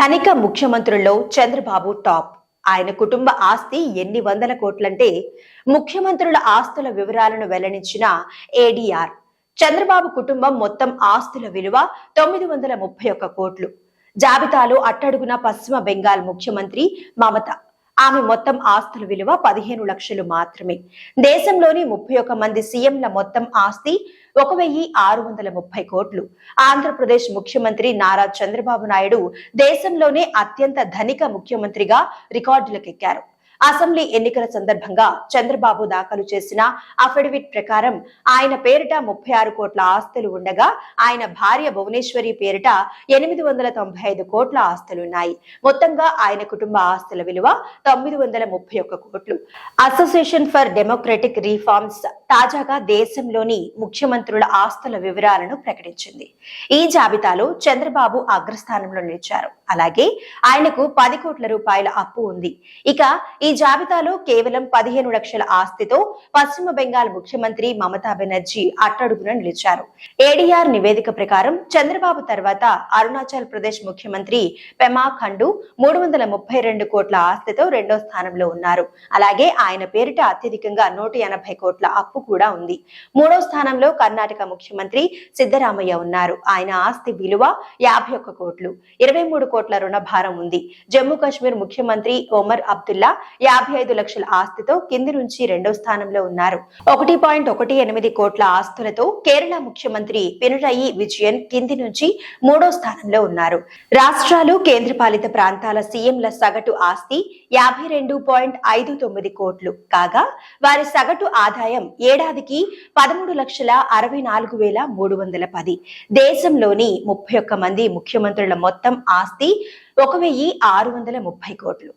ధనిక ముఖ్యమంత్రుల్లో చంద్రబాబు టాప్. ఆయన కుటుంబ ఆస్తి ఎన్ని వందల కోట్లంటే ముఖ్యమంత్రుల ఆస్తుల వివరాలను వెల్లడించిన ఏడీఆర్. చంద్రబాబు కుటుంబం మొత్తం ఆస్తుల విలువ 931 కోట్లు. జాబితాలో అట్టడుగున పశ్చిమ బెంగాల్ ముఖ్యమంత్రి మమత. ఆమె మొత్తం ఆస్తుల విలువ 15 లక్షలు మాత్రమే. దేశంలోని 31 మంది సీఎంల మొత్తం ఆస్తి 1630 కోట్లు. ఆంధ్రప్రదేశ్ ముఖ్యమంత్రి నారా చంద్రబాబు నాయుడు దేశంలోనే అత్యంత ధనిక ముఖ్యమంత్రిగా రికార్డులకెక్కారు. అసెంబ్లీ ఎన్నికల సందర్భంగా చంద్రబాబు దాఖలు చేసిన అఫిడవిట్ ప్రకారం ఆయన పేరిట 36 కోట్ల ఆస్తులు ఉండగా ఆయన భార్య భువనేశ్వరి పేరిట 895 కోట్ల ఆస్తులున్నాయి. మొత్తంగా ఆయన కుటుంబ ఆస్తుల విలువ 931 కోట్లు. అసోసియేషన్ ఫర్ డెమోక్రటిక్ రిఫార్మ్స్ తాజాగా దేశంలోని ముఖ్యమంత్రుల ఆస్తుల వివరాలను ప్రకటించింది. ఈ జాబితాలో చంద్రబాబు అగ్రస్థానంలో నిలిచారు. అలాగే ఆయనకు 10 కోట్ల రూపాయల అప్పు ఉంది. ఇక ఈ జాబితాలో కేవలం 15 లక్షల ఆస్తితో పశ్చిమ బెంగాల్ ముఖ్యమంత్రి మమతా బెనర్జీ అట్టడుగున నిలిచారు. ఏడీఆర్ నివేదిక ప్రకారం చంద్రబాబు తర్వాత అరుణాచల్ ప్రదేశ్ ముఖ్యమంత్రి పెమా ఖండు 332 కోట్ల ఆస్తితో రెండో స్థానంలో ఉన్నారు. అలాగే ఆయన పేరిట అత్యధికంగా 180 కోట్ల అప్పు కూడా ఉంది. మూడో స్థానంలో కర్ణాటక ముఖ్యమంత్రి సిద్ధరామయ్య ఉన్నారు. ఆయన ఆస్తి విలువ 51 కోట్లు. 23 కోట్ల రుణభారం ఉంది. జమ్మూ కాశ్మీర్ ముఖ్యమంత్రి ఒమర్ అబ్దుల్లా 55 లక్షల ఆస్తితో కింది నుంచి రెండో స్థానంలో ఉన్నారు. 1.18 కోట్ల ఆస్తులతో కేరళ ముఖ్యమంత్రి పినరయి విజయన్ కింది నుంచి మూడో స్థానంలో ఉన్నారు. రాష్ట్రాలు కేంద్రపాలిత ప్రాంతాల సీఎంల సగటు ఆస్తి 52.59 కోట్లు కాగా వారి సగటు ఆదాయం ఏడాదికి 13,64,310. దేశంలోని 31 మంది ముఖ్యమంత్రుల మొత్తం ఆస్తి 1630 కోట్లు.